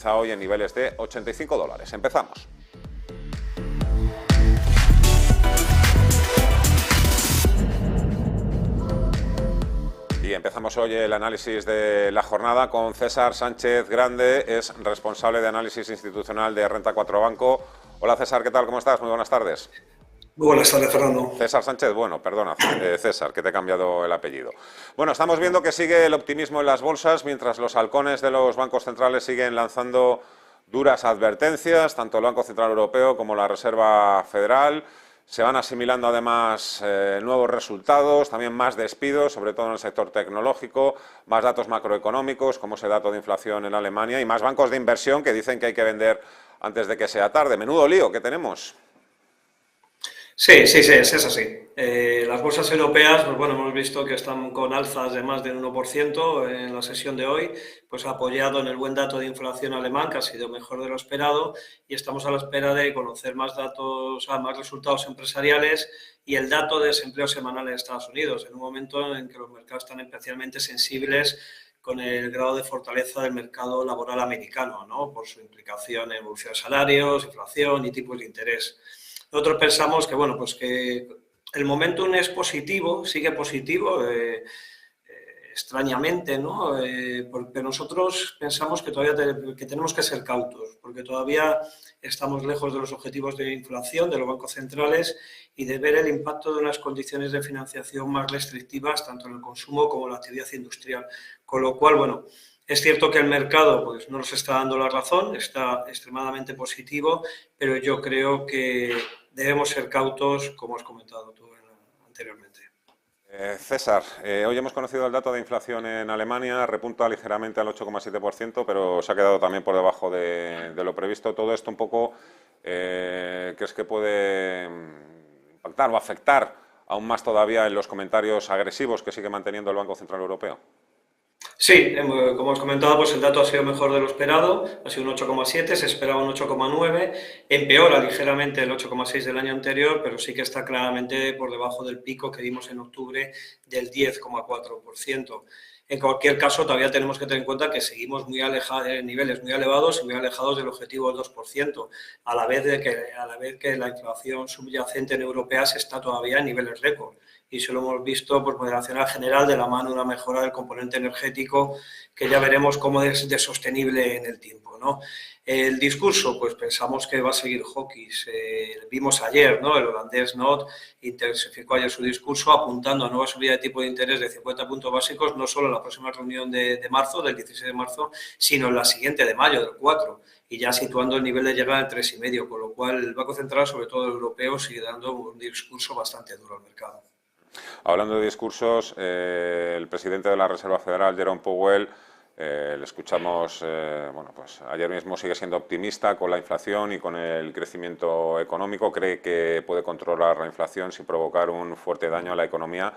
Está hoy en niveles de $85. Empezamos. Y empezamos hoy el análisis de la jornada con César Sánchez Grande, es responsable de análisis institucional de Renta 4 Banco. Hola César, ¿qué tal? ¿Cómo estás? Muy buenas tardes. Muy buenas tardes, Fernando. César Sánchez, bueno, perdona, César, que te he cambiado el apellido. Bueno, estamos viendo que sigue el optimismo en las bolsas, mientras los halcones de los bancos centrales siguen lanzando duras advertencias, tanto el Banco Central Europeo como la Reserva Federal. Se van asimilando además nuevos resultados, también más despidos, sobre todo en el sector tecnológico, más datos macroeconómicos, como ese dato de inflación en Alemania, y más bancos de inversión que dicen que hay que vender antes de que sea tarde. Menudo lío que tenemos. Sí, es así. Las bolsas europeas, pues bueno, hemos visto que están con alzas de más del 1% en la sesión de hoy, pues apoyado en el buen dato de inflación alemán, que ha sido mejor de lo esperado, y estamos a la espera de conocer más datos, más resultados empresariales y el dato de desempleo semanal en Estados Unidos, en un momento en que los mercados están especialmente sensibles con el grado de fortaleza del mercado laboral americano, ¿no? Por su implicación en evolución de salarios, inflación y tipos de interés. Nosotros pensamos que, bueno, pues que el momentum es positivo, sigue positivo, extrañamente, ¿no? Porque nosotros pensamos que todavía que tenemos que ser cautos, porque todavía estamos lejos de los objetivos de inflación de los bancos centrales y de ver el impacto de unas condiciones de financiación más restrictivas, tanto en el consumo como en la actividad industrial. Con lo cual, bueno, es cierto que el mercado pues, no nos está dando la razón, está extremadamente positivo, pero yo creo que debemos ser cautos, como has comentado tú anteriormente. César, hoy hemos conocido el dato de inflación en Alemania, repunta ligeramente al 8,7%, pero se ha quedado también por debajo de lo previsto. Todo esto un poco, ¿crees que puede impactar o afectar aún más todavía en los comentarios agresivos que sigue manteniendo el Banco Central Europeo? Sí, como has comentado, pues el dato ha sido mejor de lo esperado, ha sido un 8,7, se esperaba un 8,9, empeora ligeramente el 8,6 del año anterior, pero sí que está claramente por debajo del pico que vimos en octubre del 10,4%. En cualquier caso, todavía tenemos que tener en cuenta que seguimos muy alejados, en niveles muy elevados y muy alejados del objetivo del 2%, a la vez que la inflación subyacente en europeas está todavía en niveles récord. Y eso lo hemos visto por moderación general de la mano de una mejora del componente energético que ya veremos cómo es de sostenible en el tiempo, ¿no? El discurso, pues pensamos que va a seguir hawkish. Vimos ayer, ¿no? El holandés Not intensificó ayer su discurso apuntando a nueva subida de tipo de interés de 50 puntos básicos, no solo en la próxima reunión de marzo, del 16 de marzo, sino en la siguiente de mayo, del 4, y ya situando el nivel de llegada en 3,5, con lo cual el Banco Central, sobre todo el europeo, sigue dando un discurso bastante duro al mercado. Hablando de discursos, el presidente de la Reserva Federal, Jerome Powell, le escuchamos, bueno, pues ayer mismo sigue siendo optimista con la inflación y con el crecimiento económico, cree que puede controlar la inflación sin provocar un fuerte daño a la economía.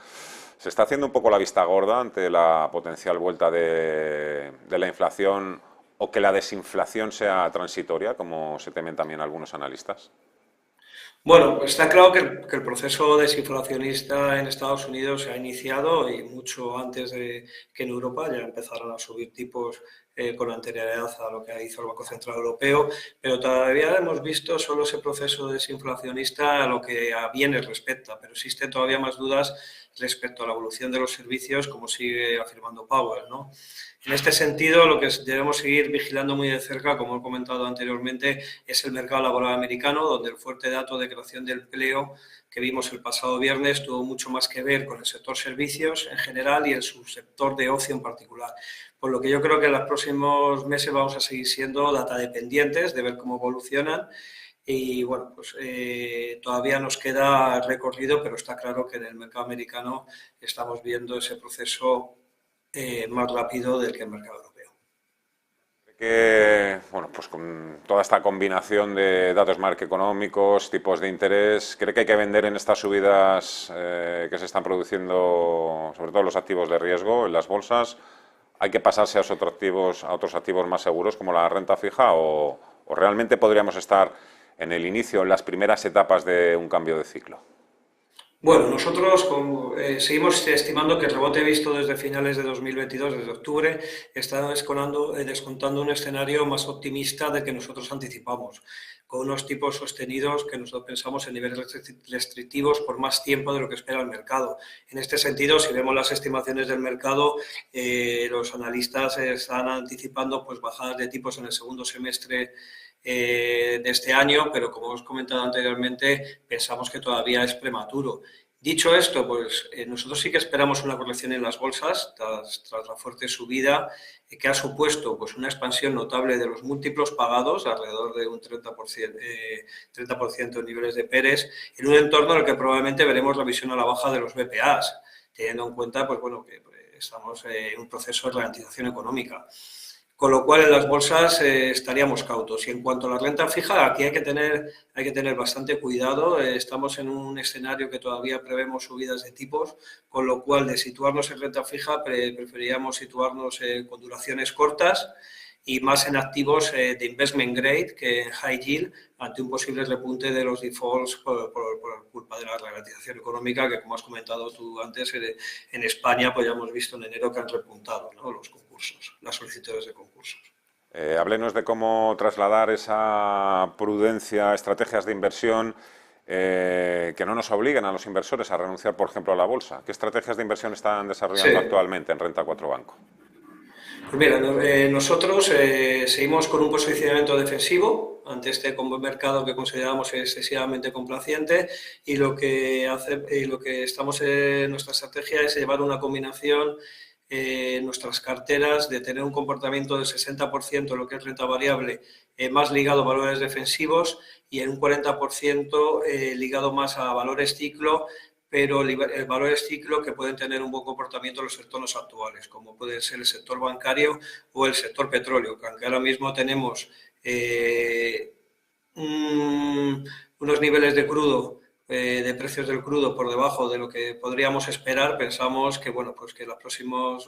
¿Se está haciendo un poco la vista gorda ante la potencial vuelta de la inflación o que la desinflación sea transitoria, como se temen también algunos analistas? Bueno, pues está claro que el proceso desinflacionista en Estados Unidos se ha iniciado y mucho antes de que en Europa ya empezaron a subir tipos con anterioridad a lo que hizo el Banco Central Europeo, pero todavía hemos visto solo ese proceso desinflacionista a lo que a bienes respecta, pero existen todavía más dudas respecto a la evolución de los servicios, como sigue afirmando Powell, ¿no? En este sentido, lo que debemos seguir vigilando muy de cerca, como he comentado anteriormente, es el mercado laboral americano, donde el fuerte dato de creación de empleo que vimos el pasado viernes tuvo mucho más que ver con el sector servicios en general y el subsector de ocio en particular. Por lo que yo creo que en los próximos meses vamos a seguir siendo data dependientes de ver cómo evolucionan. Y bueno, pues todavía nos queda recorrido, pero está claro que en el mercado americano estamos viendo ese proceso más rápido del que el mercado europeo. Que, bueno, pues con toda esta combinación de datos macroeconómicos, tipos de interés, ¿cree que hay que vender en estas subidas que se están produciendo, sobre todo los activos de riesgo en las bolsas? ¿Hay que pasarse a otros activos más seguros como la renta fija o realmente podríamos estar en el inicio, en las primeras etapas de un cambio de ciclo? Bueno, nosotros seguimos estimando que el rebote visto desde finales de 2022, desde octubre, está descontando un escenario más optimista del que nosotros anticipamos, con unos tipos sostenidos que nosotros pensamos en niveles restrictivos por más tiempo de lo que espera el mercado. En este sentido, si vemos las estimaciones del mercado, los analistas están anticipando pues, bajadas de tipos en el segundo semestre de este año, pero como os he comentado anteriormente, pensamos que todavía es prematuro. Dicho esto, pues nosotros sí que esperamos una corrección en las bolsas tras la fuerte subida que ha supuesto pues, una expansión notable de los múltiplos pagados, alrededor de un 30% en niveles de PERES, en un entorno en el que probablemente veremos revisión a la baja de los BPAs, teniendo en cuenta pues, bueno, que estamos en un proceso de ralentización económica. Con lo cual, en las bolsas estaríamos cautos. Y en cuanto a la renta fija, aquí hay que tener bastante cuidado. Estamos en un escenario que todavía prevemos subidas de tipos, con lo cual, de situarnos en renta fija, preferiríamos situarnos con duraciones cortas y más en activos de investment grade que en high yield, ante un posible repunte de los defaults por culpa de la ralentización económica, que como has comentado tú antes, en España pues ya hemos visto en enero que han repuntado, ¿no?, los concursos, las solicitudes de concursos. Háblenos de cómo trasladar esa prudencia a estrategias de inversión que no nos obliguen a los inversores a renunciar, por ejemplo, a la bolsa. ¿Qué estrategias de inversión están desarrollando Sí. actualmente en Renta 4 Banco? Pues mira, nosotros seguimos con un posicionamiento defensivo ante este mercado que consideramos excesivamente complaciente, y lo que estamos en nuestra estrategia es llevar una combinación en nuestras carteras de tener un comportamiento del 60% en lo que es renta variable, más ligado a valores defensivos, y en un 40% ligado más a valores ciclo, pero valores ciclo que pueden tener un buen comportamiento en los entornos actuales, como puede ser el sector bancario o el sector petróleo, que aunque ahora mismo tenemos unos niveles de crudo, de precios del crudo por debajo de lo que podríamos esperar, pensamos que, bueno, pues que en los próximos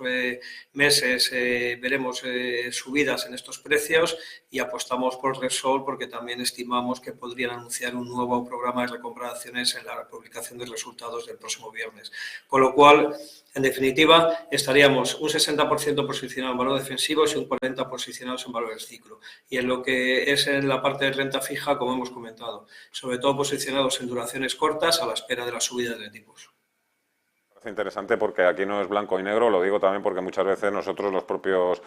meses veremos subidas en estos precios, y apostamos por Repsol porque también estimamos que podrían anunciar un nuevo programa de recompra de acciones en la publicación de resultados del próximo viernes. Con lo cual, en definitiva, estaríamos un 60% posicionados en valores defensivos y un 40% posicionados en valores ciclo. Y en lo que es en la parte de renta fija, como hemos comentado, sobre todo posicionados en duraciones cortas a la espera de las subidas de tipos. Parece interesante porque aquí no es blanco y negro, lo digo también porque muchas veces nosotros, los propios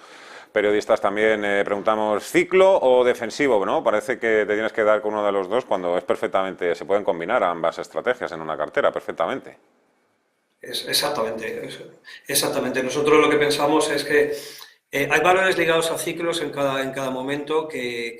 periodistas, también preguntamos ciclo o defensivo, ¿no? Parece que te tienes que dar con uno de los dos cuando es perfectamente, se pueden combinar ambas estrategias en una cartera perfectamente. Exactamente. Nosotros lo que pensamos es que hay valores ligados a ciclos en cada momento pues,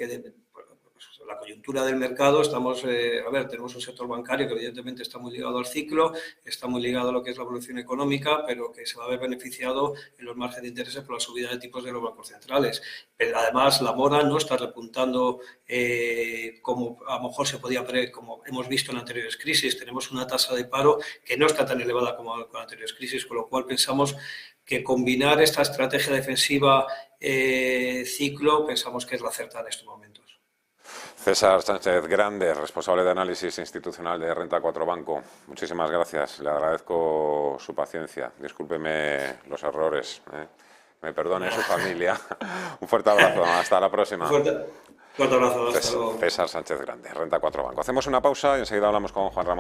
la coyuntura del mercado, tenemos un sector bancario que evidentemente está muy ligado al ciclo, está muy ligado a lo que es la evolución económica, pero que se va a ver beneficiado en los márgenes de intereses por la subida de tipos de los bancos centrales. Pero además, la mora no está repuntando como a lo mejor como hemos visto en anteriores crisis. Tenemos una tasa de paro que no está tan elevada como en anteriores crisis, con lo cual pensamos que combinar esta estrategia defensiva ciclo, pensamos que es la acertada en estos momentos. César Sánchez Grande, responsable de análisis institucional de Renta 4 Banco. Muchísimas gracias, le agradezco su paciencia. Discúlpeme los errores, me perdone su familia. Un fuerte abrazo, hasta la próxima. Fuerte abrazo, hasta luego. César Sánchez Grande, Renta 4 Banco. Hacemos una pausa y enseguida hablamos con Juan Ramón.